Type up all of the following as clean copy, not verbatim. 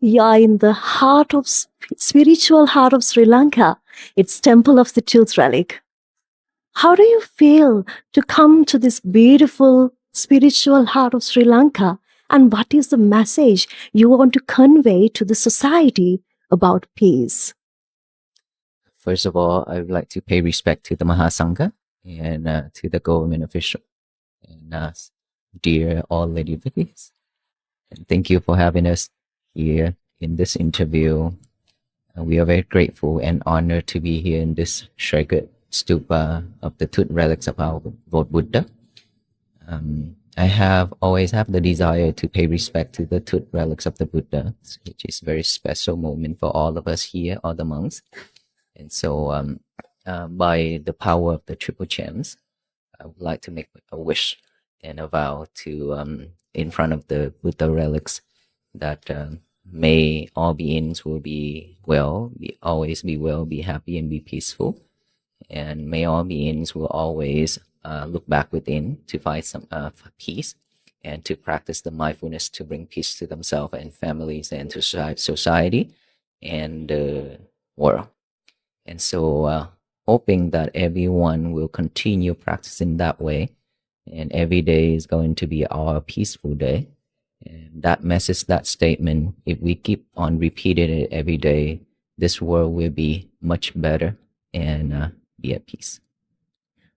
You are in the heart of spiritual heart of Sri Lanka. It's Temple of the Tooth Relic. How do you feel to come to this beautiful spiritual heart of Sri Lanka? And what is the message you want to convey to the society about peace? First of all, I would like to pay respect to the Mahasangha and to the government official and dear all lady Vickies. And thank you for having us here in this interview. We are very grateful and honored to be here in this sacred stupa of the tooth relics of our Lord Buddha. I have always have the desire to pay respect to the tooth relics of the Buddha, which is a very special moment for all of us here, all the monks. And so, by the power of the triple gems, I would like to make a wish and a vow to, in front of the Buddha relics, that may all beings will be well, always be well, be happy, and be peaceful. And may all beings will always look back within to find some peace and to practice the mindfulness to bring peace to themselves and families and to society and the world. And so, hoping that everyone will continue practicing that way, and every day is going to be our peaceful day. And that message, that statement, if we keep on repeating it every day, this world will be much better and be at peace.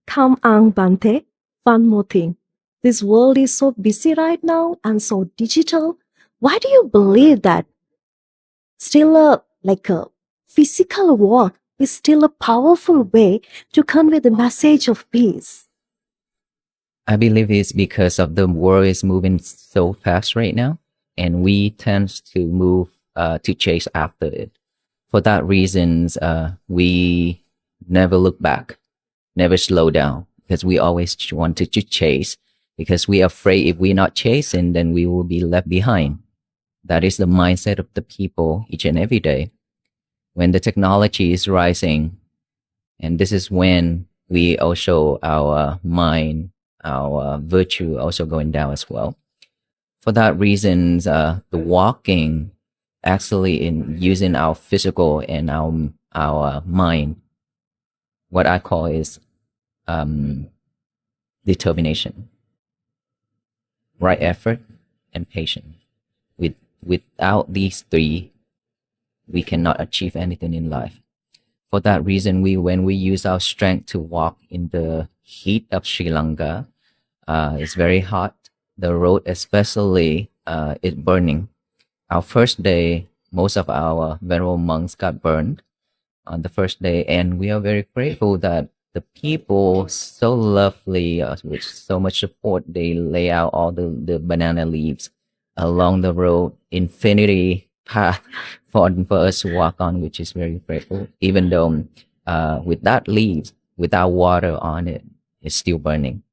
Come on, Bante. One more thing. This world is so busy right now and so digital. Why do you believe that still a physical walk is still a powerful way to convey the message of peace? I believe it's because of the world is moving so fast right now, and we tend to move to chase after it. For that reasons, we never look back, never slow down, because we always wanted to chase, because we are afraid if we're not chasing, then we will be left behind. That is the mindset of the people each and every day. When the technology is rising, and this is when we also, our mind, our virtue also going down as well. For that reasons, the walking actually in using our physical and our mind, what I call is determination, right effort, and patience. Without these three, we cannot achieve anything in life. For that reason, when we use our strength to walk in the heat of Sri Lanka, it's very hot. The road especially is burning. Our first day, most of our venerable monks got burned on the first day, and we are very grateful that the people so lovely, with so much support, they lay out all the banana leaves along the road, infinity path for us to walk on, which is very grateful. Even though with that leaves, without water on it, it's still burning,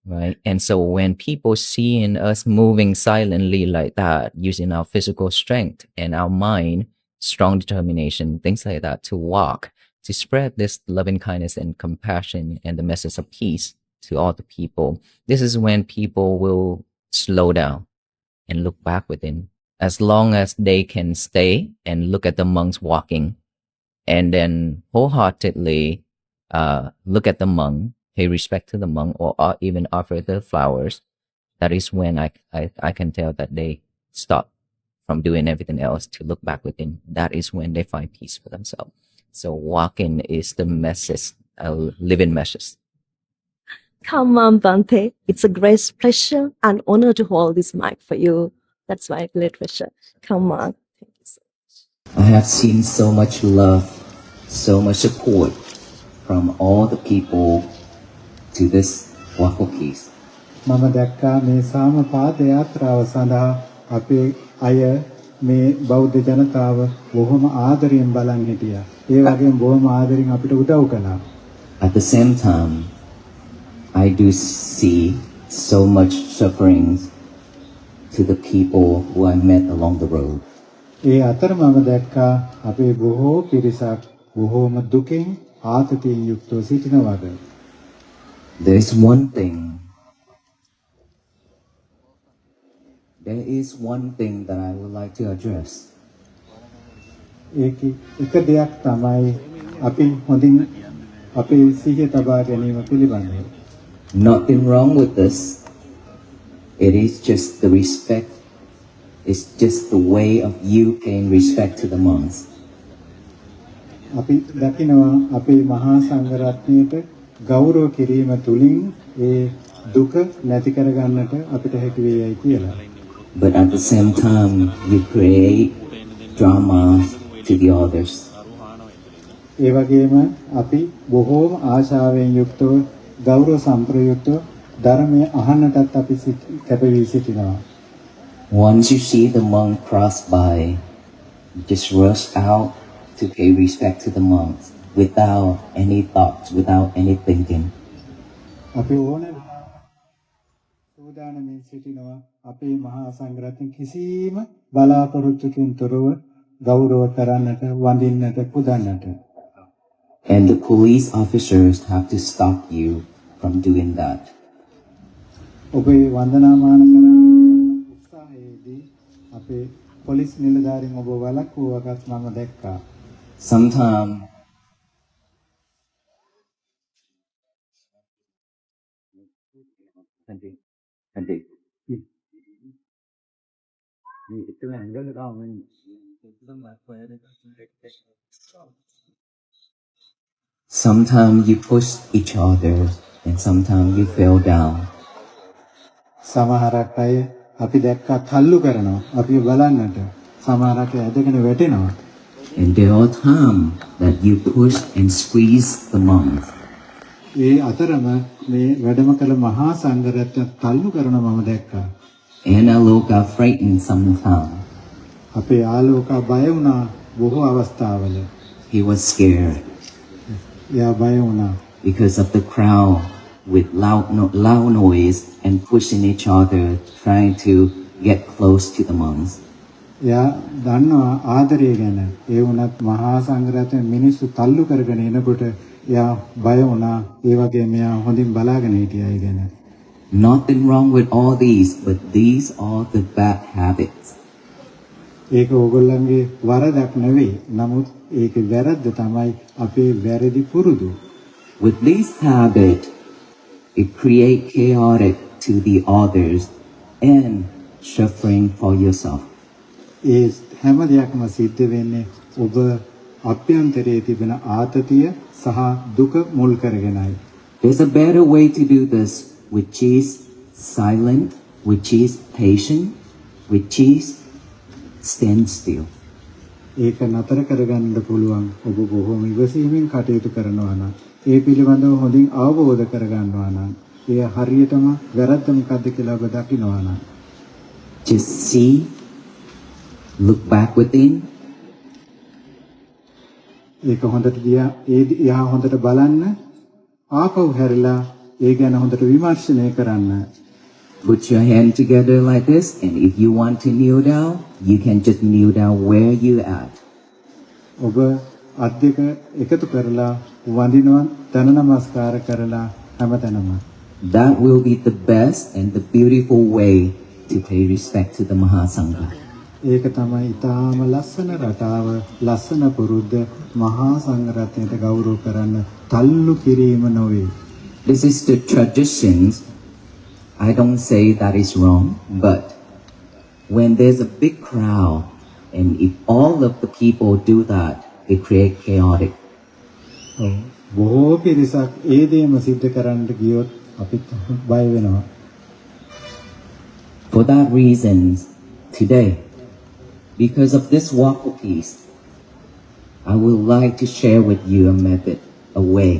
right? And so when people seeing us moving silently like that, using our physical strength and our mind, strong determination, things like that, to walk, to spread this loving kindness and compassion and the message of peace to all the people, this is when people will slow down and look back within. As long as they can stay and look at the monks walking and then wholeheartedly look at the monk, pay respect to the monk, or even offer the flowers, that is when I can tell that they stop from doing everything else to look back within. That is when they find peace for themselves. So walking is the message, a living message. Come on, Bante. It's a great pleasure and honor to hold this mic for you. That's my great pleasure. Come on. Thank you so much. I have seen so much love, so much support from all the people to this waffle piece. මම දැක්කා මේ සාමපාද යාත්‍රාව සඳහා අපේ අය මේ බෞද්ධ ජනතාව බොහොම ආදරයෙන් බලන් හිටියා. ඒ වගේම බොහොම ආදරෙන් අපිට උදව් කළා. At the same time, I do see so much sufferings to the people who I met along the road. ඒ අතර මම දැක්කා අපේ බොහෝ පිරිසක් බොහෝම දුකින් ආතතියෙන් යුක්තව සිටිනවාද. There is one thing that I would like to address. ඒකේ එක දෙයක් තමයි අපි හොඳින් අපේ සිහිය තබා ගැනීම පිළිබඳව. Nothing wrong with this. It is just the respect. It's just the way of you paying respect to the monks. අපි දකිනවා අපේ මහා සංඝරත්නයට ගෞරව කිරීම තුලින් ඒ දුක නැති කරගන්නට අපිට හැකි වේයයි කියලා. But at the same time, you create drama to the others. ඒ වගේම අපි බොහෝම ආශාවෙන් යුක්තව ගෞරව සම්ප්‍රයුක්තව ධර්මය අහන්නටත් අපි කැපවී සිටිනවා. Once you see the monk cross by, just rush out to pay respect to the monks without any thoughts, without any thinking. අපි ඕන සූදානමින් සිටිනවා අපේ මහා සංඝරත්න කිසිම බලාපොරොත්තුකින් තොරව ගෞරව කරන්නට වඳින්නට පුදන්නට. And the police officers have to stop you from doing that. ඔබේ වන්දනාමාන කරන උත්සාහයේදී අපේ පොලිස් නිලධාරීන් ඔබ වළක්වුවකත් මම දැක්කා. Sometimes Sometimes you push each other and sometimes you fell down. සමහරක් අය අපි දැක්කා තල්ලු කරනවා. අපි බලන්නට සමහරක් අය ඇදගෙන වැටෙනවා. And there are times that you push and squeeze the monks. ඒ අතරම මේ වැඩම කළ මහා සංඝරත්න තල්ලු කරන මම දැක්කා. And Aloka frightened sometimes. අපේ ආලෝක බය වුණා බොහෝ අවස්ථාවල. He was scared එයා බය වුණා. because of the crowd with loud noise and pushing each other, trying to get close to the monks. එයා දන්නවා ආදරය ගැන. ඒ වුණත් මහා සංඝරත්න මිනිස්සු තල්ලු කරගෙන එනකොට එයා බය වුණා. ඒ වගේ මෙයා හොඳින් බලාගෙන හිටියා ඒ ගැන. Nothing wrong with all these, but these are the bad habits. ඒක ඕගොල්ලන්ගේ වරදක් නෙවෙයි. නමුත් ඒකේ වැරද්ද තමයි අපේ වැරදි පුරුදු. With this habit, it creates chaotic to the others and suffering for yourself. ඒ හැම දෙයක්ම සිද්ධ වෙන්නේ ඔබ අභ්‍යන්තරයේ තිබෙන ආතතිය සහ දුක මුල් කරගෙනයි. There's a better way to do this, which is silent, which is patient, which is stand still. ඒක නතර කරගන්න පුළුවන් ඔබ බොහොම ඉවසීමෙන් කටයුතු කරනවා නම් ඒ පිළිබඳව හොඳින් අවබෝධ කරගන්නවා නම් ඒ හරියටම වැරද්ද මොකද්ද කියලා ඔබ දකිනවා නම් Just see, look back within, ඒක හොඳට දිහා එහා හොඳට බලන්න ආපහු හැරිලා ඒ ගැන හොඳට විමර්ශනය කරන්න. put your hand together like this, and if you want to kneel down, you can just kneel down where you at. ඔබ අත් දෙක එකතු කරලා වඳිනවා තන නමස්කාර කරලා හැමතැනම. That will be the best and the beautiful way to pay respect to the Mahasangha. ඒක තමයි ඊටාම ලස්සන රටාව ලස්සන පුරුද්ද මහා සංඝරත්නයට ගෞරව කරන්න තල්ලු කිරීම නොවේ. This is the traditions. I don't say that is wrong, but when there's a big crowd and if all of the people do that, it creates chaotic. ඔව් බොහෝ පිරිසක් ඒ දේම සිද්ධ කරන්න ගියොත් අපිත් බය වෙනවා. For that reasons, today, because of this walk of peace, I would like to share with you a method, a way.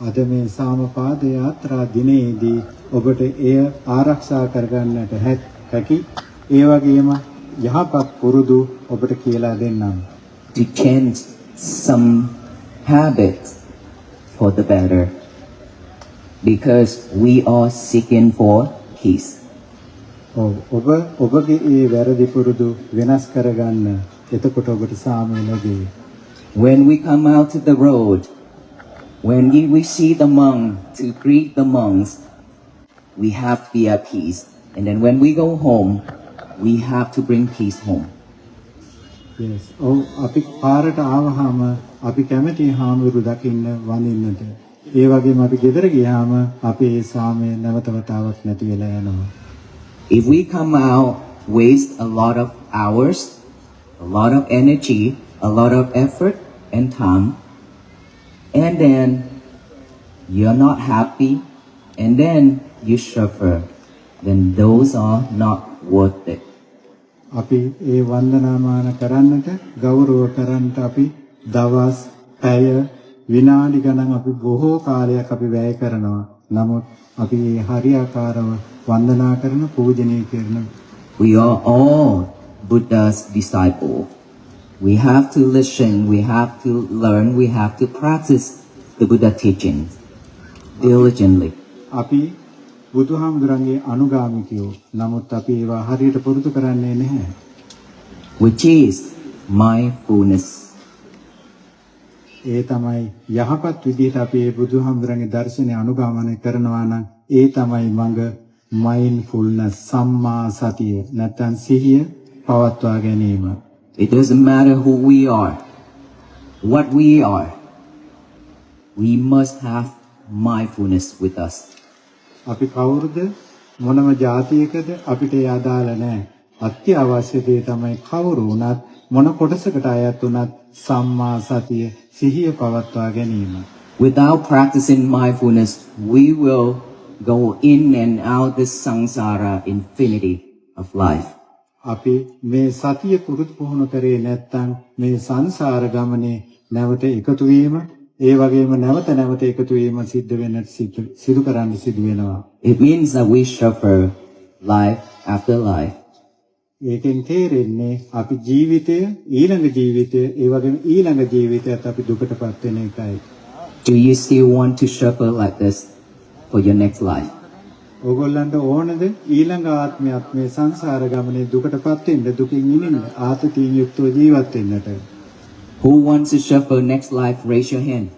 අද මේ සාමපාද යාත්‍රා දිනේදී ඔබට එය ආරක්ෂා කරගන්නට හැකි ඒ වගේම යහපත් පුරුදු ඔබට කියලා දෙන්නම්. To change some habits for the better, because we are seeking for peace. ඔබ ඔබගේ ඒ වැරදි පුරුදු වෙනස් කරගන්න. එතකොට ඔබට සාමය ලැබේ. When we come out to the road, when we see the monk to greet the monks, we have to be at peace. And then when we go home, we have to bring peace home. yes ඔව් අපි පාරට ආවහම අපි කැමති හාමුදුරු දකින්න වඳින්නට ඒ වගේම අපි ගෙදර ගියාම අපේ ඒ සාමය නැවත වතාවක් නැති වෙලා යනවා. If we come out, waste a lot of hours, a lot of energy, a lot of effort and time, and then you're not happy, and then you suffer, then those are not worth it. අපි ඒ වන්දනාමාන කරන්නට ගෞරව කරන්නට අපි දවස් පැය විනාඩි ගණන් අපි බොහෝ කාලයක් අපි වැය කරනවා. නමුත් අපි මේ හරියාකාරව වන්දනා කරන පූජනීය කරන We are all Buddha's disciples. We have to listen, we have to learn, we have to practice the Buddha teachings diligently. අපි බුදුහාමුදුරන්ගේ අනුගාමිකයෝ. නමුත් අපි ඒවා හරියට පුරුදු කරන්නේ නැහැ. Which is mindfulness. ඒ තමයි යහපත් විදිහට අපි මේ බුදුහාමුදුරන්ගේ දර්ශනය අනුගමනය කරනවා නම් ඒ තමයි මඟ mindfulness සම්මා සතිය නැත්නම් සිහිය පවත්වා ගැනීම. It doesn't matter who we are, what we are. We must have mindfulness with us. අපි කවුරුද මොනම જાතියකද අපිට ඒ අදාළ නැහැ. අත්‍යවශ්‍ය දේ තමයි කවුරු වුණත් මොන කොටසකට අයත් වුණත් සම්මා සතිය සිහිය පවත්වා ගැනීම. Without practicing mindfulness, we will go in and out this samsara infinity of life. අපි මේ සතිය පුරුදු පුහුණු කරේ නැත්නම් මේ සංසාර ගමනේ නැවත එකතු වීම ඒ වගේම නැවත නැවත එකතු වීම සිද්ධ වෙන්නට සිදු කරන්න සිදු වෙනවා. It means that we suffer life after life. ඒකෙන් තේරෙන්නේ අපි ජීවිතය ඊළඟ ජීවිතය ඒ වගේම ඊළඟ ජීවිතයත් අපි දුකටපත් වෙන එකයි. Do you still want to suffer like this for your next life? ඕගොල්ලන්ට ඕනද ඊළඟ ආත්මයත් මේ සංසාර ගමනේ දුකටපත් වෙන්න දුකින් ඉන්න ආතතියෙන් යුක්තව ජීවත් වෙන්නට? Who wants to suffer next life? Raise your hand.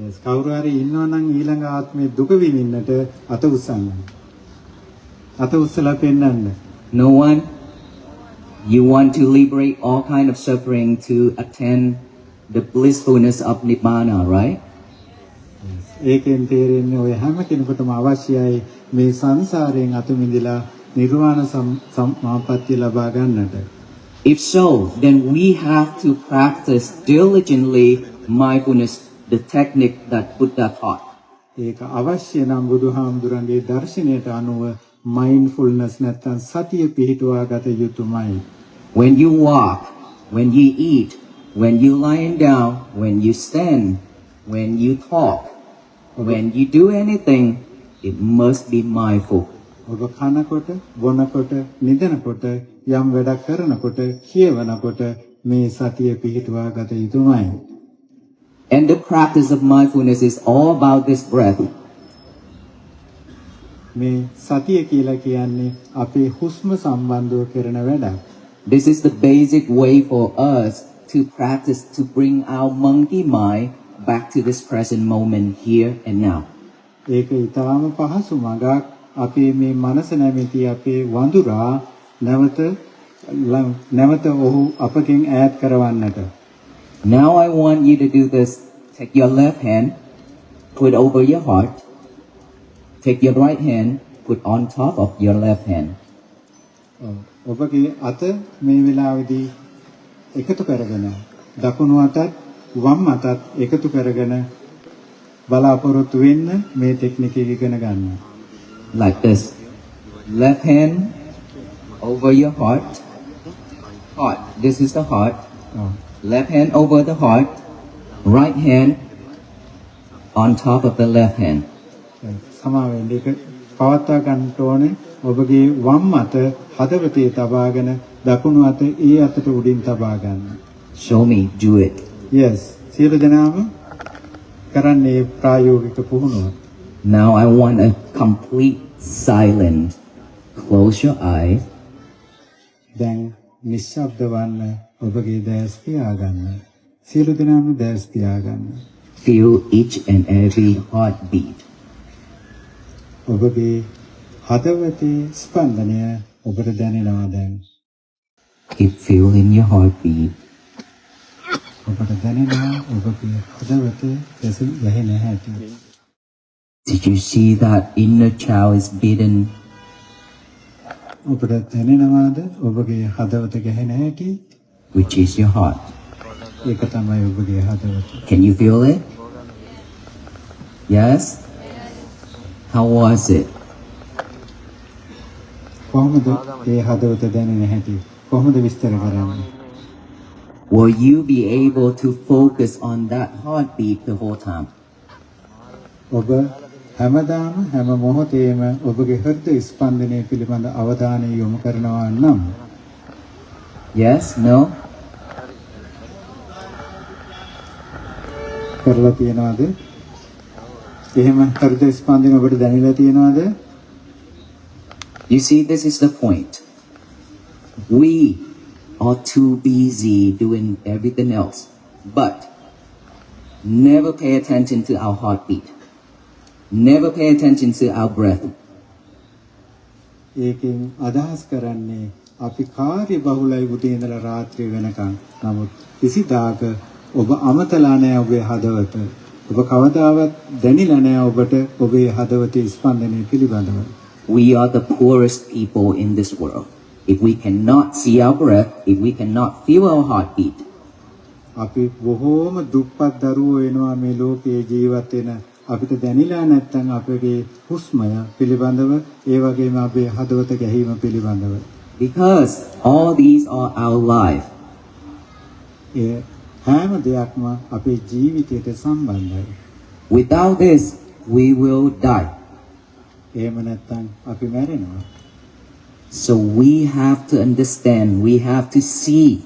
yes කවුරු හරි ඉන්නවා නම් ඊළඟ ආත්මේ දුක විඳින්නට අත උස්සන්න. අත උස්සලා පෙන්නන්න. No one? You want to liberate all kind of suffering to attain the blissfulness of Nibbana, right? ඒකෙන් තේරෙන්නේ ඔය හැම කෙනෙකුටම අවශ්‍යයි මේ සංසාරයෙන් අත මිදලා නිර්වාණ සමාපත්තිය ලබා ගන්නට. If so, then we have to practice diligently mindfulness, the technique that Buddha taught. ඒක අවශ්‍ය නම් බුදුහාමුදුරන්ගේ දර්ශනයට අනුව mindfulness නැත්නම් සතිය පිහිටුවා ගත යුතුමයි. When you walk, when you eat, when you lying down, when you stand, when you talk, when you do anything, it must be mindful. ඔබ කනකොට, බොනකොට, නිදනකොට, යම් වැඩක් කරනකොට, කියවනකොට මේ සතිය පිහිටුවා ගත යුතුමයි. And the practice of mindfulness is all about this breath. මේ සතිය කියලා කියන්නේ අපේ හුස්ම සම්බන්ධව කරන වැඩක්. This is the basic way for us to practice to bring our monkey mind back to this present moment here and now. ඒක ඊටාම පහසු මඟක් අපේ මේ මනස නැමැති අපේ වඳුරා නැවත ඔහු අපකින් ඈත් කරවන්නට. Now I want you to do this. Take your left hand, put over your heart. Take your right hand, put on top of your left hand. ඔබගේ අත මේ වෙලාවේදී එකතු කරගෙන දකුණු අතත් වම් අතත් එකතු කරගෙන බලාපොරොත්තු වෙන්න මේ ටෙක්නික් එක ඉගෙන ගන්න. Like this. Left hand over your heart. Heart. This is the heart. Left hand over the heart. Right hand on top of the left hand. සමාවෙන්න ඒක පවත්වා ගන්න ඕනේ. ඔබගේ වම් අත හදවතේ තබාගෙන දකුණු අත ඒ අතට උඩින් තබා ගන්න. Show me, do it. yes සියලු දෙනාම කරන්නේ ප්‍රායෝගික පුහුණුව. Now I want a complete silence. Close your eyes. දැන් නිශ්ශබ්ද වන්න ඔබගේ දැස් පියාගන්න. සියලු දෙනාම දැස් පියාගන්න. Feel each and every heartbeat. ඔබගේ හදවතේ ස්පන්දනය ඔබට දැනෙනවා දැන්. Keep feeling your heartbeat. ඔබට දැනෙනවා ඔබගේ හදවත ගැහෙන හැටි. Did you see that inner child is beaten? ඔබට දැනෙනවාද ඔබගේ හදවත ගැහෙන හැටි? Which is your heart. ඒක තමයි ඔබගේ හදවත. Can you feel it? Yes? How was it? කොහොමද ඒ හදවත දැනෙන හැටි? කොහොමද විස්තර කරන්නේ? Will you be able to focus on that heartbeat the whole time? ඔබ හැමදාම හැම මොහොතේම ඔබගේ හෘද ස්පන්දනය පිළිබඳ අවධානය යොමු කරනවා නම් Yes? No? කරලා තියනවාද? එහෙම හෘද ස්පන්දනය ඔබට දැනෙලා තියනවාද? You see, this is the point. We are too busy doing everything else, but never pay attention to our heartbeat. Never pay attention to our breath. ඒකෙන් අදහස් කරන්නේ අපි කාර්ය බහුලයි උදේ ඉඳලා රාත්‍රිය වෙනකන්. නමුත් කිසිදාක ඔබ අමතලා නැහැ ඔබේ හදවත. ඔබ කවදාවත් දැනිලා නැහැ ඔබට ඔබේ හදවතේ ස්පන්දනය පිළිබඳව. We are the poorest people in this world. If we cannot see our breath, if we cannot feel our heartbeat, අපි බොහෝම දුප්පත් දරුවෝ වෙනවා මේ ලෝකයේ ජීවත් වෙන අපිට දැනිලා නැත්නම් අපගේ හුස්මය පිළිබඳව ඒ වගේම අපේ හදවත ගැහිම පිළිබඳව. because all these are our life. ඒ හැම දෙයක්ම අපේ ජීවිතයට සම්බන්ධයි. Without this, we will die. එහෙම නැත්නම් අපි මැරෙනවා. So we have to understand, we have to see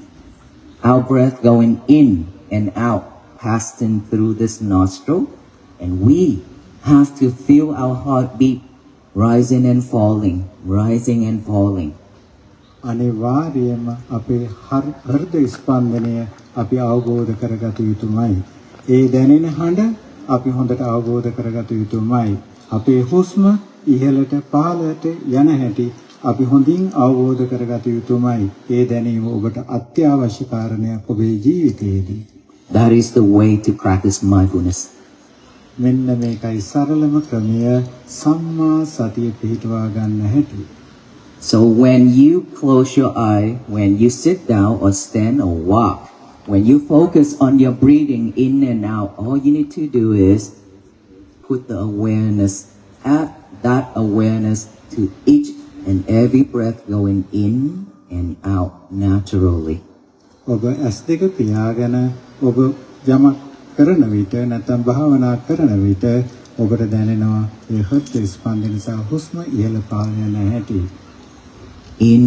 our breath going in and out, passing through this nostril, and we have to feel our heartbeat rising and falling, rising and falling. අනිවාර්යයෙන්ම අපේ හෘද ස්පන්දනය අපි අවබෝධ කරගත යුතුමයි. ඒ දැනෙන හඬ අපි හොඳට අවබෝධ කරගත යුතුමයි. අපේ හුස්ම ඉහළට පහළට යන හැටි අපි හොඳින් අවබෝධ කරගත යුතුමයි. ඒ දැනීම ඔබට අත්‍යවශ්‍ය කාරණයක් ඔබේ ජීවිතයේදී. That is the way to practice mindfulness. මෙන්න මේකයි සරලම ක්‍රමය සම්මා සතිය පිහිටවා ගන්න හැටි. So when you close your eye, when you sit down or stand or walk, when you focus on your breathing in and out, all you need to do is put the awareness, add that awareness to each and every breath going in and out naturally. ඔබ ඇස් දෙක පියාගෙන ඔබ යමක් කරන විට නැත්නම් භාවනා කරන විට ඔබට දැනෙනවා ඒ හෘද ස්පන්දනය සහ හුස්ම ඉහළ පහළ යන හැටි. In,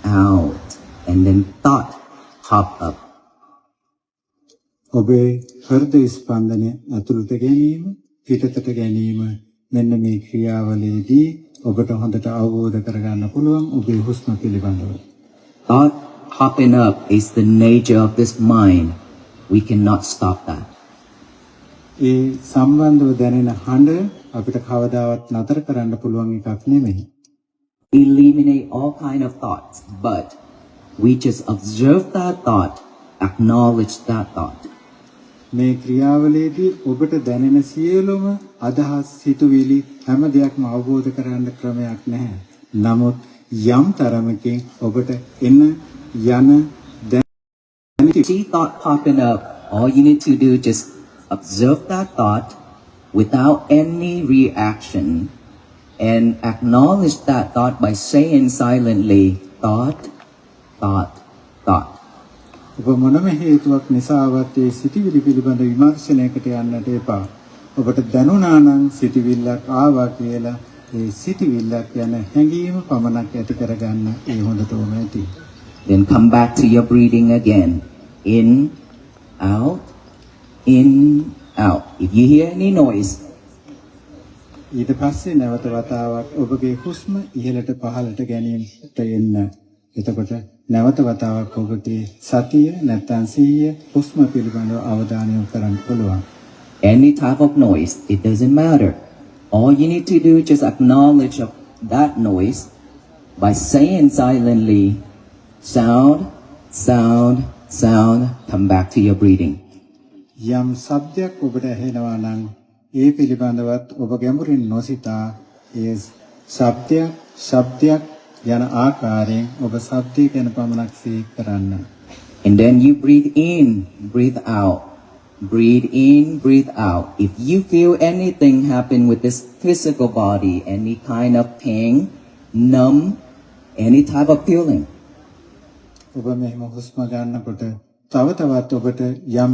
out, and then thought pop up. ඔබේ හෘද ස්පන්දනය ඇතුළට ගැනීම පිටතට ගැනීම මෙන්න මේ ක්‍රියාවලියේදී ඔබට හොඳට අවබෝධ කරගන්න පුළුවන් ඔබේ හුස්ම පිළිබඳව. Thought popping up is the nature of this mind. We cannot stop that. ඒ සම්බන්ධව දැනෙන හඬ අපිට කවදාවත් නතර කරන්න පුළුවන් එකක් නෙමෙයි. Eliminate all kind of thoughts, but we just observe that thought, acknowledge that thought. මේ ක්‍රියාවලියේදී ඔබට දැනෙන සියලුම අදහස් සිතුවිලි හැම දෙයක්ම අවබෝධ කරගන්න ක්‍රමයක් නැහැ. නමුත් යම් තරමකින් ඔබට එන යන If you see thought popping up, all you need to do is just observe that thought without any reaction and acknowledge that thought by saying silently, thought, thought, thought. ඔබ මොනම හේතුවක් නිසාවත් ඒ සිටිවිලි පිළිබඳ විමර්ශනයකට යන්නට එපා. ඔබට දැනුණා නම් සිටිවිල්ලක් ආවා කියලා ඒ සිටිවිල්ලක් යන හැඟීම පමණක් ඇති කරගන්න ඒ හොඳටම ඇති. Then come back to your breathing again. In, out, in, out. If you hear any noise, ඊට පස්සේ නැවත වතාවක් ඔබගේ හුස්ම ඉහළට පහළට ගැනීමට එන්න. එතකොට නැවත වතාවක් ඔබගේ සතිය නැත්නම් සිහිය හුස්ම පිළිබඳව අවධානය යොමු කරන්න පුළුවන්. any type of noise, it doesn't matter. All you need to do is just acknowledge that noise by saying silently, sound, sound, sound, come back to your breathing. යම් ශබ්දයක් ඔබට ඇහෙනවා නම් ඒ පිළිබඳවත් ඔබ ගැඹුරින් නොසිතා ඒ ශබ්දයක් යන ආකාරයෙන් ඔබ ශබ්දය ගැන පමණක් සිහි කරන්න. And then you breathe in, breathe out. Breathe in, breathe out. If you feel anything happen with this physical body, any kind of pain, numb, any type of feeling, ඔබ මෙහෙම හුස්ම ගන්නකොට තව තවත් ඔබට යම්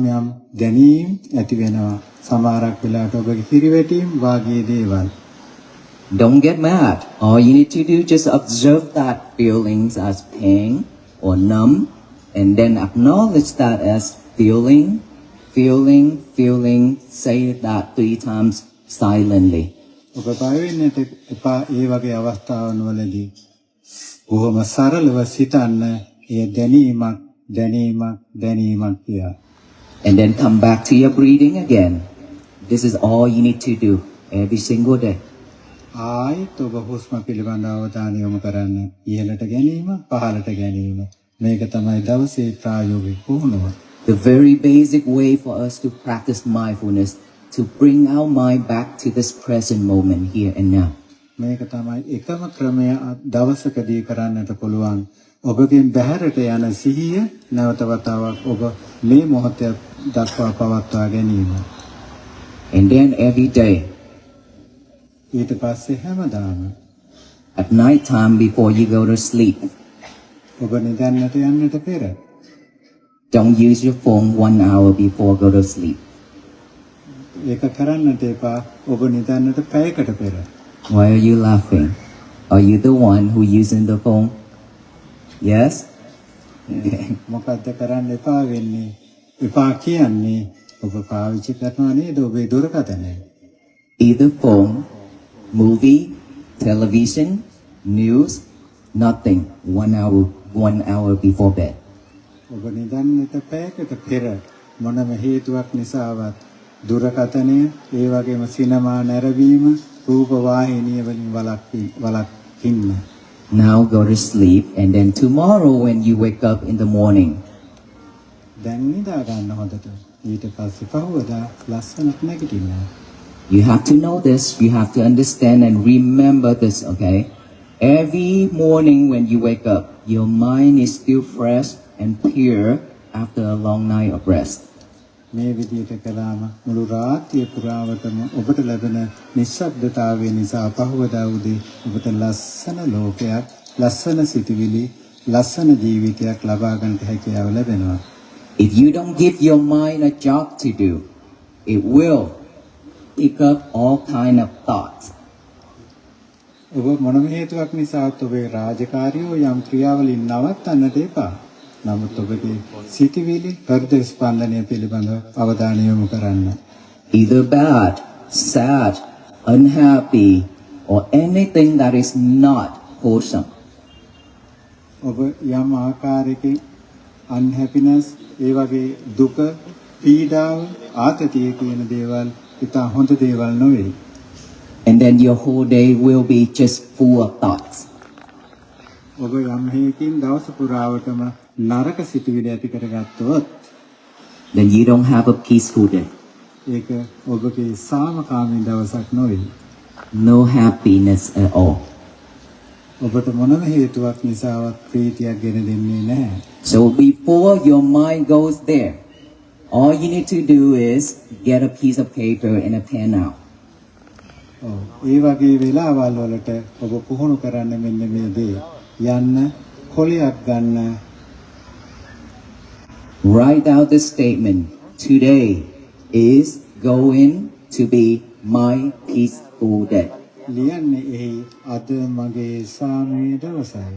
දැනීම් ඇති වෙනවා. සමහරක් වෙලාවට ඔබගේ හිරිවැටීම් වාගේ දේවල්. don't get mad. All you need to do just observe that feelings as pain or numb, and then acknowledge that as feeling. Say that 3 times silently. ඔබ බය වෙන්නට එපා. ඒ වගේ අවස්ථාවන් වලදී බොහොම සරලව සිතන්න ඒ දැනීමක් කියලා. And then come back to your breathing again. This is all you need to do every single day. ආයිත් ඔබ හුස්ම පිළිබඳව අවධානය යොමු කරන්න. ඉහළට ගැනීම, පහළට ගැනීම. මේක තමයි දවසේ ප්‍රායෝගික පුහුණුව. The very basic way for us to practice mindfulness, to bring our mind back to this present moment here and now. මේක තමයි එකම ක්‍රමය දවසකදී කරන්නට පුළුවන්. ඔබගෙන් බැහැරට යන සිහිය නැවත වතාවක් ඔබ මේ මොහොතේ දක්වා පවත්වා ගැනීම. And then every day, ඊට පස්සේ හැමදාම at night time before you go to sleep, ඔබ නිදන්නට යන්නට පෙර don't use your phone 1 hour before go to sleep. ඒක කරන්නට එපා. ඔබ නිදන්නට පැයකට පෙර. Why are you laughing? Are you the one who using the phone? Yes? මොකද්ද කරන්න එපා වෙන්නේ? එපා කියන්නේ ඔබ පාවිච්චි කරනවා නේද ඔබේ දුරකථනය? Either phone, movie, television, news, nothing. 1 hour before bed. ඔබ නිදන්නට පැයකට පෙර මොනම හේතුවක් නිසාවත් දුරකථනය, ඒ වගේම සිනමා නැරඹීම, රූප වාහිනිය වලින් වළක්වන්න. Now go to sleep, and then tomorrow when you wake up in the morning, දැන් නිදා ගන්න හොඳට. ඊට පස්සේ පහුවදා ලස්සනට නැගිටින්න. you have to know this, you have to understand and remember this, okay? Every morning when you wake up, your mind is still fresh and pure after a long night of rest. මේ විදිහට කළාම මුළු රාත්‍රිය පුරාවටම ඔබට ලැබෙන නිශ්ශබ්දතාවය නිසා පහුවදා උදේ ඔබට ලස්සන ලෝකයක්, ලස්සන සිතුවිලි, ලස්සන ජීවිතයක් ලබා ගන්නට හැකියාව ලැබෙනවා. If you don't give your mind a job to do, it will pick up all kind of thoughts. ඔබ මොනම හේතුවක් නිසාත් ඔබේ රාජකාරියෝ යම් ක්‍රියාවලින් නවත්තන්නට එපා. නමුත් ඔබගේ සිතුවිලි, හෘද ස්පන්දනය පිළිබඳව අවධානය යොමු කරන්න. Either bad, sad, unhappy, or anything that is not wholesome. ඔබ යම් ආකාරයකින් unhappiness, ඒ වගේ දුක, පීඩාව, ආතතිය කියන දේවල් ඉතා හොඳ දේවල් නොවේ. And then your whole day will be just full of thoughts. ඔබ යම් හේකින් දවස පුරාවටම නරක සිතුවිලි ඇති කරගත්තොත් Then you don't have a peaceful day. ඒක ඔබගේ සාමකාමී දවසක් නොවේ. No happiness at all. ඔබට මොනම හේතුවක් නිසාවත් ප්‍රීතියක් ගෙන දෙන්නේ නැහැ. So before your mind goes there, all you need to do is get a piece of paper and a pen out. ඒ වගේ වෙලාවල් වලට ඔබ පුහුණු කරන්න මෙන්න මේ දේ. යන්න කොලයක් ගන්න. Write out the statement. Today is going to be my peaceful day. ලියන්නේ එහි අද මගේ සාමයේ දවසයි.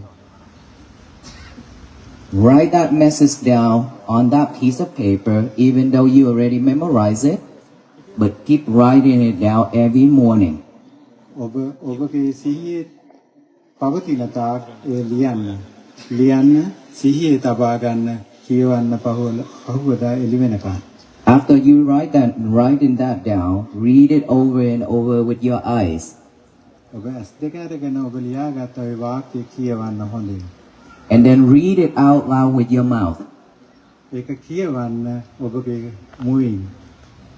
Write that message down on that piece of paper, even though you already memorize it, but keep writing it down every morning. ඔබගේ සිහියේ පවතින තාක් ඒ ලියන්න සිහියේ තබා ගන්න, කියවන්න පහුවදා එළි වෙනකන්. After you writing that down, read it over and over with your eyes. ඔබ ඇස් දෙක අරගෙන ඔබ ලියාගත්ත ওই වාක්‍ය කියවන්න හොඳින්. And then read it out loud with your mouth. ඒක කියවන්න ඔබගේ මුවින්.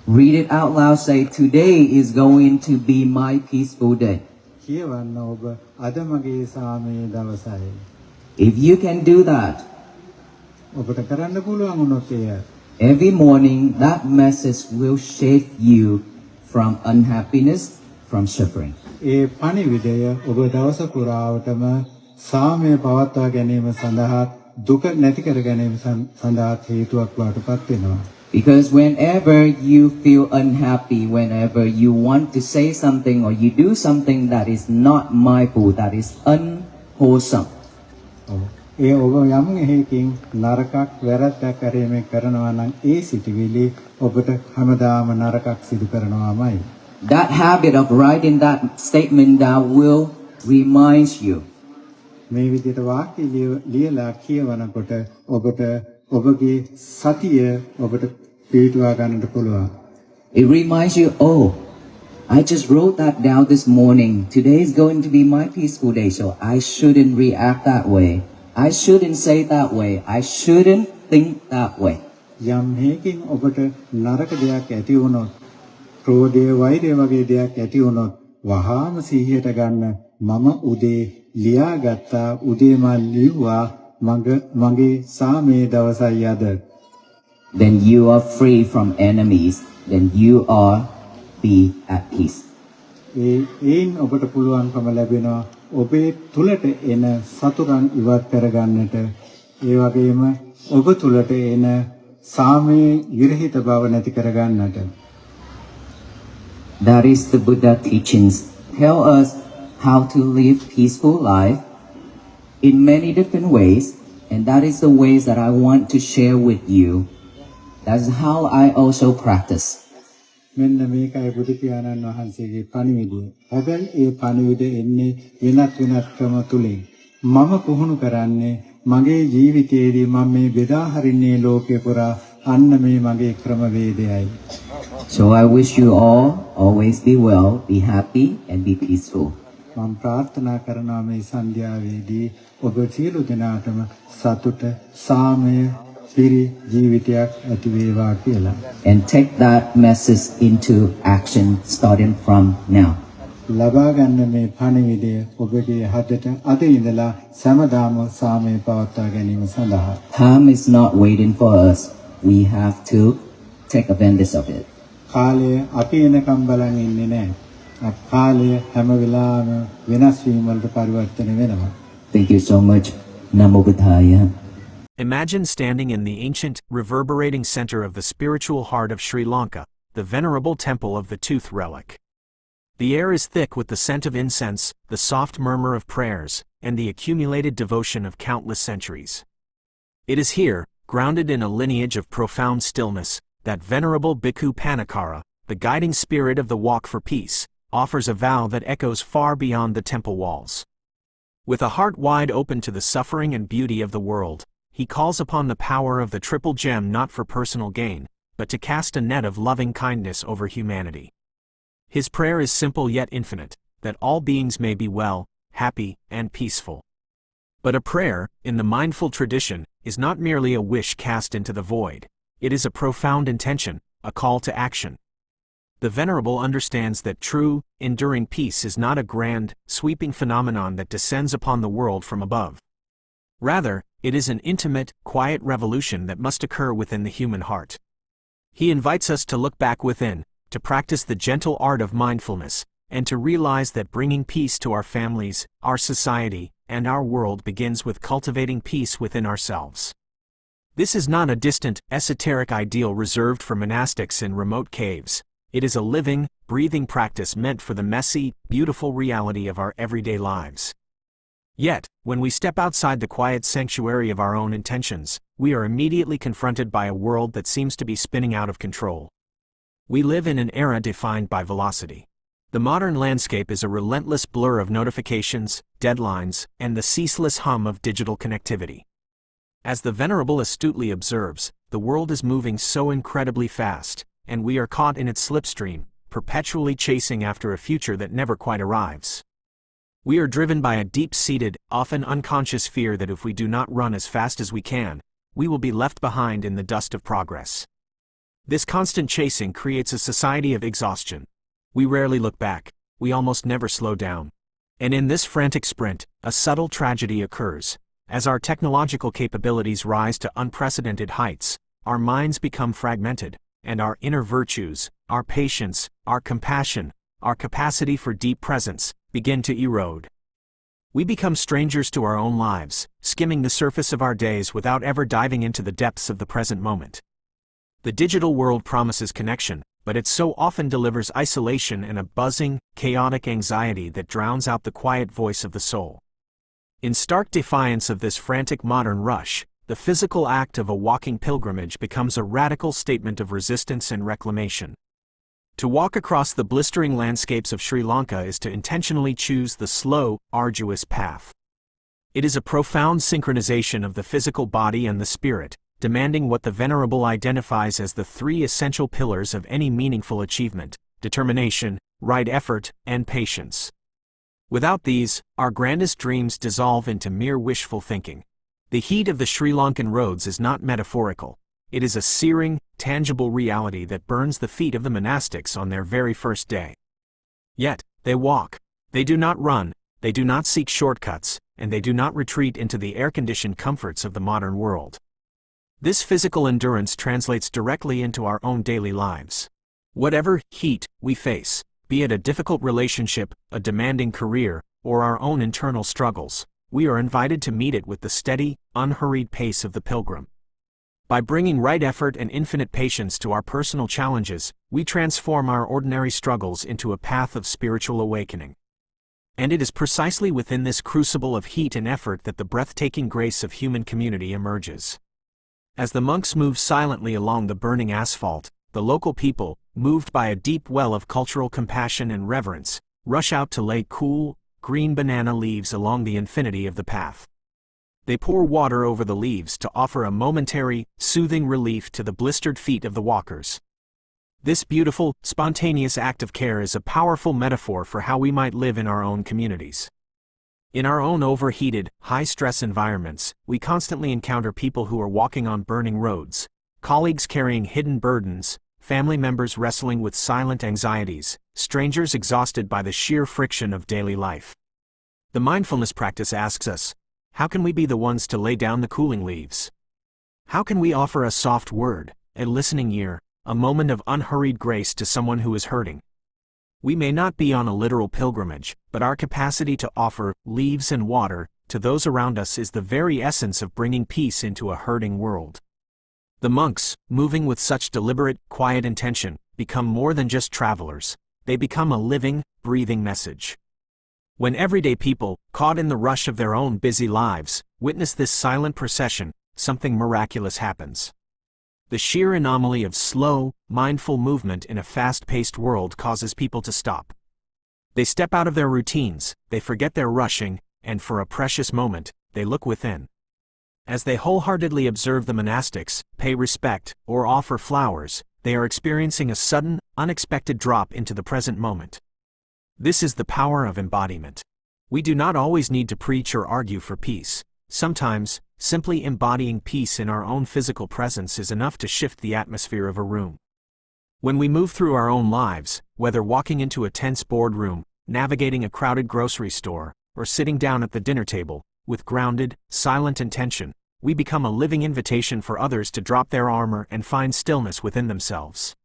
Read it out loud. Say, today is going to be my peaceful day. කියවන්න ඔබ අද මගේ සාමය දවසයි. If you can do that, ඔබට කරන්න පුළුවන් වුණොත් එය every morning, that message will save you from unhappiness, from suffering. ඒ පණිවිඩය ඔබ දවස පුරාවටම සාමය පවත්වා ගැනීම සඳහා දුක නැති කර ගැනීම සඳහා හේතුවක් වටපත් වෙනවා. Because whenever you feel unhappy, whenever you want to say something or you do something that is not mindful, that is unwholesome, ඔව්. ඒ ඔබ යම් හේකින් නරකක් වැරද්දක් කරීමේ කරනවා නම් ඒ සිටිවිලි ඔබට හැමදාම නරකක් සිදු කරනවාමයි. that habit of writing that statement down will remind you මේ විදිහට වාක්‍ය ලියලා කියවනකොට ඔබට ඔබගේ සතිය ඔබට පිටුවා ගන්නට පුළුවන්. It reminds you, oh, I just wrote that down this morning. Today is going to be my peaceful day, so I shouldn't react that way. I shouldn't say that way. I shouldn't think that way. යම් හේකින් ඔබට නරක දෙයක් ඇති වුණොත්, ක්‍රෝධය, වෛරය වගේ දෙයක් ඇති වුණොත්, වහාම සිහියට ගන්න මම උදේ ලියාගත්තා, උදේ මා ලිව්වා මගේ සාමයේ දවසයි අද. Then you are free from enemies. Then you are be at peace. ඒයින් ඔබට පුළුවන්කම ලැබෙනවා ඔබේ තුලට එන සතුරන් ඉවත් කරගන්නට. ඒ වගේම ඔබ තුලට එන සාමයේ විරහිත බව නැති කරගන්නට. That is the Buddha teachings. Tell us how to live peaceful life in many different ways, and that is the ways that I want to share with you. That's how I also practice. මෙන්න මේකයි බුදු පියාණන් වහන්සේගේ පණිවිඩය. හැබැයි ඒ පණිවිඩය එන්නේ වෙනත් ක්‍රම තුලින්. මම පුහුණු කරන්නේ මගේ ජීවිතයේදී මම මේ බෙදා හරින්නේ ලෝකේ පුරා අන්න මේ මගේ ක්‍රමවේදයයි. So I wish you all always be well, be happy, and be peaceful. මම ප්‍රාර්ථනා කරනවා මේ සන්ධ්‍යාවේදී ඔබ සියලු දෙනාටම සතුට, සාමය, පිරි ජීවිතයක් ඇති වේවා කියලා. And take that message into action starting from now. ලබා ගන්න මේ පණිවිඩය ඔබගේ හදට අද ඉඳලා සෑමදාම සාමය පවත්වා ගැනීම සඳහා. Time is not waiting for us. We have to take advantage of it. කාලය අපි එනකම් බලන් ඉන්නේ නැහැ. කාලය හැම වෙලාවෙම වෙනස් වීම වලට පරිවර්තන වෙනවා. Thank you so much. Namo Buddhaya. Imagine standing in the ancient, reverberating center of the spiritual heart of Sri Lanka, the venerable temple of the tooth relic. The air is thick with the scent of incense, the soft murmur of prayers, and the accumulated devotion of countless centuries. It is here, grounded in a lineage of profound stillness, that venerable Bhikkhu Panikkara, the guiding spirit of the Walk for Peace, offers a vow that echoes far beyond the temple walls. With a heart wide open to the suffering and beauty of the world, he calls upon the power of the triple gem not for personal gain, but to cast a net of loving kindness over humanity. His prayer is simple yet infinite, that all beings may be well, happy, and peaceful. But a prayer, in the mindful tradition, is not merely a wish cast into the void. It is a profound intention, a call to action. The Venerable understands that true, enduring peace is not a grand, sweeping phenomenon that descends upon the world from above. Rather, it is an intimate, quiet revolution that must occur within the human heart. He invites us to look back within, to practice the gentle art of mindfulness, and to realize that bringing peace to our families, our society, and our world begins with cultivating peace within ourselves. This is not a distant, esoteric ideal reserved for monastics in remote caves. It is a living, breathing practice meant for the messy, beautiful reality of our everyday lives. Yet, when we step outside the quiet sanctuary of our own intentions, we are immediately confronted by a world that seems to be spinning out of control. We live in an era defined by velocity. The modern landscape is a relentless blur of notifications, deadlines, and the ceaseless hum of digital connectivity. As the Venerable astutely observes, the world is moving so incredibly fast, and we are caught in its slipstream, perpetually chasing after a future that never quite arrives. We are driven by a deep-seated, often unconscious fear that if we do not run as fast as we can, we will be left behind in the dust of progress. This constant chasing creates a society of exhaustion. We rarely look back, we almost never slow down. And in this frantic sprint, a subtle tragedy occurs. As our technological capabilities rise to unprecedented heights, our minds become fragmented, and our inner virtues, our patience, our compassion, our capacity for deep presence, begin to erode. We become strangers to our own lives, skimming the surface of our days without ever diving into the depths of the present moment. The digital world promises connection, but it so often delivers isolation and a buzzing, chaotic anxiety that drowns out the quiet voice of the soul. In stark defiance of this frantic modern rush, the physical act of a walking pilgrimage becomes a radical statement of resistance and reclamation. To walk across the blistering landscapes of Sri Lanka is to intentionally choose the slow, arduous path. It is a profound synchronization of the physical body and the spirit, demanding what the Venerable identifies as the three essential pillars of any meaningful achievement: determination, right effort, and patience. Without these, our grandest dreams dissolve into mere wishful thinking. The heat of the Sri Lankan roads is not metaphorical. It is a searing, tangible reality that burns the feet of the monastics on their very first day. Yet, they walk. They do not run, they do not seek shortcuts, and they do not retreat into the air-conditioned comforts of the modern world. This physical endurance translates directly into our own daily lives. Whatever heat we face, be it a difficult relationship, a demanding career, or our own internal struggles, we are invited to meet it with the steady, unhurried pace of the pilgrim. By bringing right effort and infinite patience to our personal challenges, we transform our ordinary struggles into a path of spiritual awakening. And it is precisely within this crucible of heat and effort that the breathtaking grace of human community emerges. As the monks move silently along the burning asphalt, the local people, moved by a deep well of cultural compassion and reverence, rush out to lay cool, green banana leaves along the infinity of the path. They pour water over the leaves to offer a momentary, soothing relief to the blistered feet of the walkers. This beautiful, spontaneous act of care is a powerful metaphor for how we might live in our own communities. In our own overheated, high-stress environments, we constantly encounter people who are walking on burning roads, colleagues carrying hidden burdens, family members wrestling with silent anxieties, strangers exhausted by the sheer friction of daily life. The mindfulness practice asks us, how can we be the ones to lay down the cooling leaves? How can we offer a soft word, a listening ear, a moment of unhurried grace to someone who is hurting? We may not be on a literal pilgrimage, but our capacity to offer leaves and water to those around us is the very essence of bringing peace into a hurting world. The monks, moving with such deliberate, quiet intention, become more than just travelers. They become a living, breathing message. When everyday people, caught in the rush of their own busy lives, witness this silent procession, something miraculous happens. The sheer anomaly of slow, mindful movement in a fast-paced world causes people to stop. They step out of their routines, they forget their rushing, and for a precious moment, they look within. As they wholeheartedly observe the monastics, pay respect, or offer flowers, they are experiencing a sudden, unexpected drop into the present moment. This is the power of embodiment. We do not always need to preach or argue for peace. Sometimes, simply embodying peace in our own physical presence is enough to shift the atmosphere of a room. When we move through our own lives, whether walking into a tense boardroom, navigating a crowded grocery store, or sitting down at the dinner table, with grounded, silent intention, we become a living invitation for others to drop their armor and find stillness within themselves.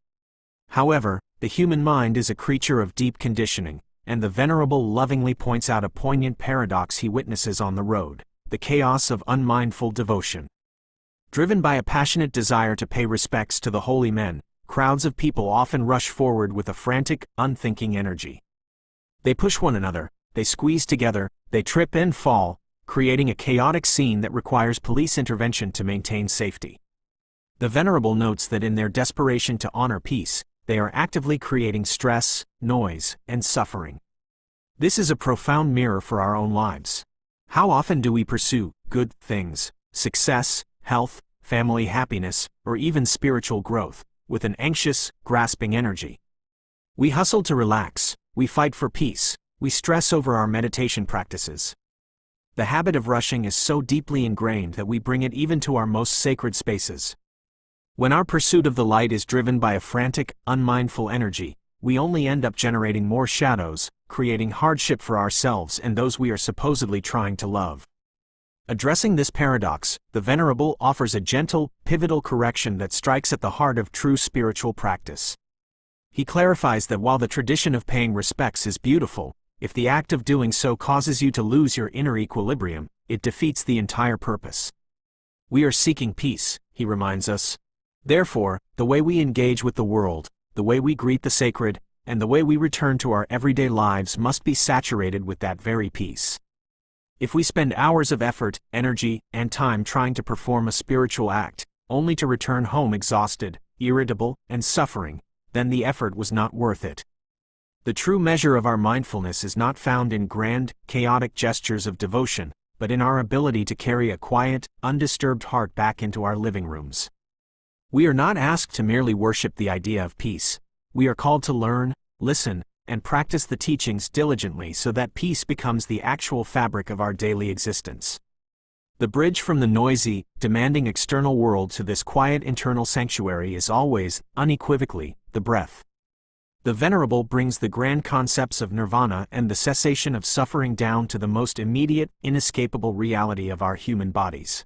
However, the human mind is a creature of deep conditioning, and the Venerable lovingly points out a poignant paradox he witnesses on the road: the chaos of unmindful devotion. Driven by a passionate desire to pay respects to the holy men, crowds of people often rush forward with a frantic, unthinking energy. They push one another, they squeeze together, they trip and fall, creating a chaotic scene that requires police intervention to maintain safety. The Venerable notes that in their desperation to honor peace, they are actively creating stress, noise, and suffering. This is a profound mirror for our own lives. How often do we pursue good things, success, health, family happiness, or even spiritual growth, with an anxious, grasping energy? We hustle to relax, we fight for peace, we stress over our meditation practices. The habit of rushing is so deeply ingrained that we bring it even to our most sacred spaces. When our pursuit of the light is driven by a frantic, unmindful energy, we only end up generating more shadows, creating hardship for ourselves and those we are supposedly trying to love. Addressing this paradox, the Venerable offers a gentle, pivotal correction that strikes at the heart of true spiritual practice. He clarifies that while the tradition of paying respects is beautiful, if the act of doing so causes you to lose your inner equilibrium, it defeats the entire purpose. We are seeking peace, he reminds us. Therefore, the way we engage with the world, the way we greet the sacred, and the way we return to our everyday lives must be saturated with that very peace. If we spend hours of effort, energy, and time trying to perform a spiritual act, only to return home exhausted, irritable, and suffering, then the effort was not worth it. The true measure of our mindfulness is not found in grand, chaotic gestures of devotion, but in our ability to carry a quiet, undisturbed heart back into our living rooms. We are not asked to merely worship the idea of peace. We are called to learn, listen, and practice the teachings diligently so that peace becomes the actual fabric of our daily existence. The bridge from the noisy, demanding external world to this quiet internal sanctuary is always, unequivocally, the breath. The Venerable brings the grand concepts of nirvana and the cessation of suffering down to the most immediate, inescapable reality of our human bodies.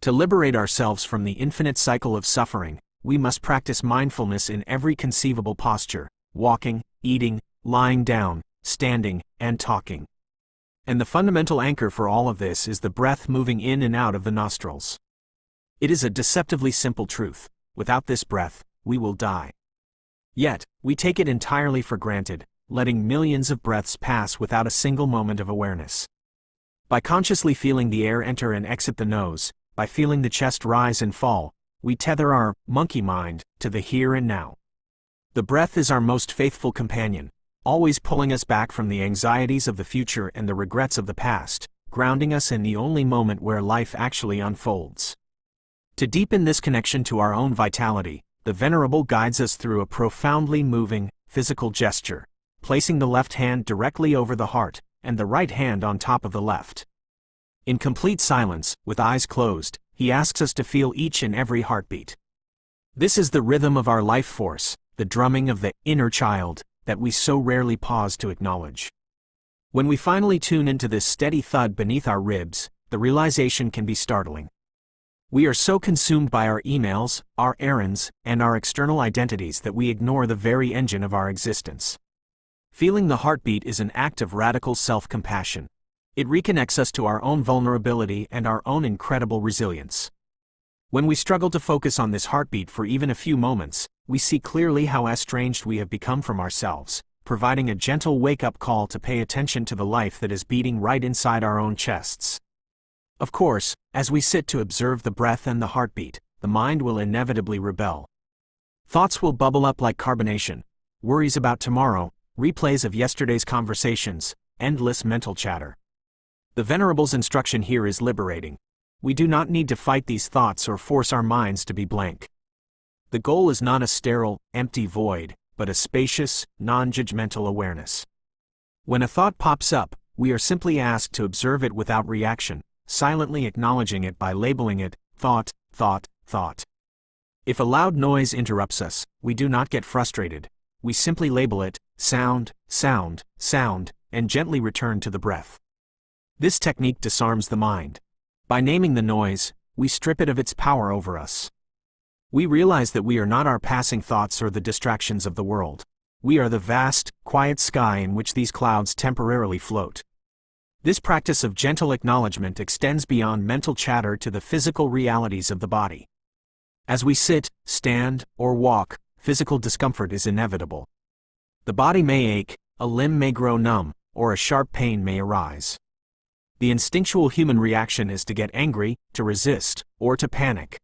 To liberate ourselves from the infinite cycle of suffering, we must practice mindfulness in every conceivable posture, walking, eating, lying down, standing, and talking. And the fundamental anchor for all of this is the breath moving in and out of the nostrils. It is a deceptively simple truth. Without this breath, we will die. Yet, we take it entirely for granted, letting millions of breaths pass without a single moment of awareness. By consciously feeling the air enter and exit the nose, by feeling the chest rise and fall, we tether our monkey mind to the here and now. The breath is our most faithful companion, always pulling us back from the anxieties of the future and the regrets of the past, grounding us in the only moment where life actually unfolds. To deepen this connection to our own vitality, the Venerable guides us through a profoundly moving, physical gesture, placing the left hand directly over the heart, and the right hand on top of the left. In complete silence, with eyes closed, he asks us to feel each and every heartbeat. This is the rhythm of our life force, the drumming of the inner child that we so rarely pause to acknowledge. When we finally tune into this steady thud beneath our ribs, the realization can be startling. We are so consumed by our emails, our errands, and our external identities that we ignore the very engine of our existence. Feeling the heartbeat is an act of radical self-compassion. It reconnects us to our own vulnerability and our own incredible resilience. When we struggle to focus on this heartbeat for even a few moments, we see clearly how estranged we have become from ourselves, providing a gentle wake-up call to pay attention to the life that is beating right inside our own chests. Of course, as we sit to observe the breath and the heartbeat, the mind will inevitably rebel. Thoughts will bubble up like carbonation, worries about tomorrow, replays of yesterday's conversations, endless mental chatter. The Venerable's instruction here is liberating. We do not need to fight these thoughts or force our minds to be blank. The goal is not a sterile, empty void, but a spacious, non-judgmental awareness. When a thought pops up, we are simply asked to observe it without reaction, silently acknowledging it by labeling it, thought, thought, thought. If a loud noise interrupts us, we do not get frustrated. We simply label it, sound, sound, sound, and gently return to the breath. This technique disarms the mind. By naming the noise, we strip it of its power over us. We realize that we are not our passing thoughts or the distractions of the world. We are the vast, quiet sky in which these clouds temporarily float. This practice of gentle acknowledgement extends beyond mental chatter to the physical realities of the body. As we sit, stand, or walk, physical discomfort is inevitable. The body may ache, a limb may grow numb, or a sharp pain may arise. The instinctual human reaction is to get angry, to resist, or to panic.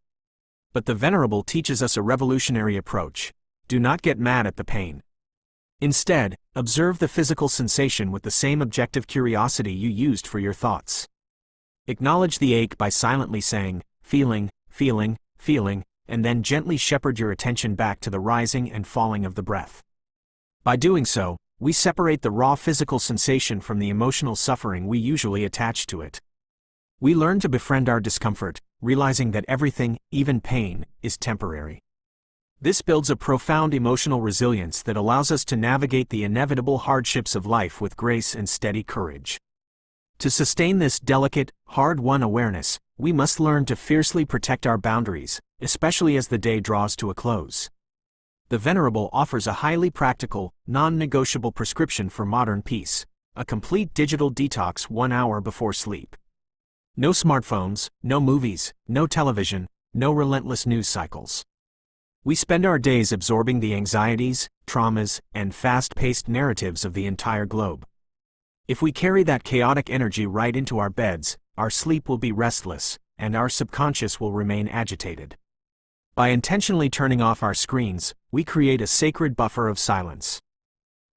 But the Venerable teaches us a revolutionary approach. Do not get mad at the pain. Instead, observe the physical sensation with the same objective curiosity you used for your thoughts. Acknowledge the ache by silently saying, feeling, feeling, feeling, and then gently shepherd your attention back to the rising and falling of the breath. By doing so, we separate the raw physical sensation from the emotional suffering we usually attach to it. We learn to befriend our discomfort, realizing that everything, even pain, is temporary. This builds a profound emotional resilience that allows us to navigate the inevitable hardships of life with grace and steady courage. To sustain this delicate, hard-won awareness, we must learn to fiercely protect our boundaries, especially as the day draws to a close. The Venerable offers a highly practical, non-negotiable prescription for modern peace: a complete digital detox 1 hour before sleep. No smartphones, no movies, no television, no relentless news cycles. We spend our days absorbing the anxieties, traumas, and fast-paced narratives of the entire globe. If we carry that chaotic energy right into our beds, our sleep will be restless, and our subconscious will remain agitated. By intentionally turning off our screens, we create a sacred buffer of silence.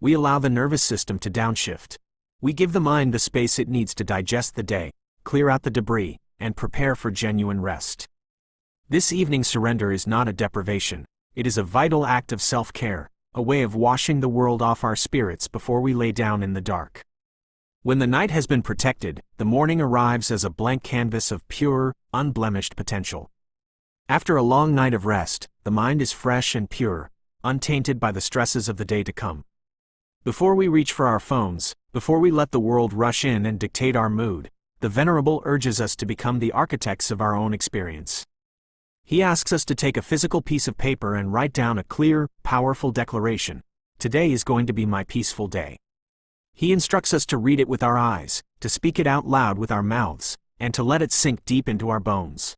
We allow the nervous system to downshift. We give the mind the space it needs to digest the day, clear out the debris, and prepare for genuine rest. This evening surrender is not a deprivation. It is a vital act of self-care, a way of washing the world off our spirits before we lay down in the dark. When the night has been protected, the morning arrives as a blank canvas of pure, unblemished potential. After a long night of rest, the mind is fresh and pure, untainted by the stresses of the day to come. Before we reach for our phones, before we let the world rush in and dictate our mood, the Venerable urges us to become the architects of our own experience. He asks us to take a physical piece of paper and write down a clear, powerful declaration: "Today is going to be my peaceful day." He instructs us to read it with our eyes, to speak it out loud with our mouths, and to let it sink deep into our bones.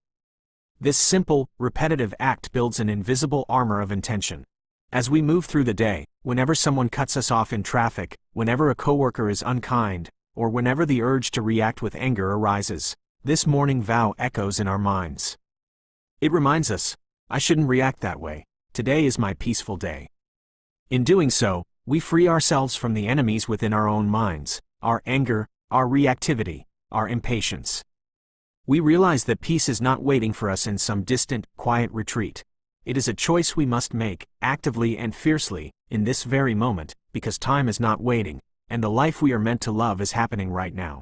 This simple, repetitive act builds an invisible armor of intention. As we move through the day, whenever someone cuts us off in traffic, whenever a coworker is unkind, or whenever the urge to react with anger arises, this morning vow echoes in our minds. It reminds us, I shouldn't react that way. Today is my peaceful day. In doing so, we free ourselves from the enemies within our own minds: our anger, our reactivity, our impatience. We realize that peace is not waiting for us in some distant, quiet retreat. It is a choice we must make, actively and fiercely, in this very moment, because time is not waiting, and the life we are meant to love is happening right now.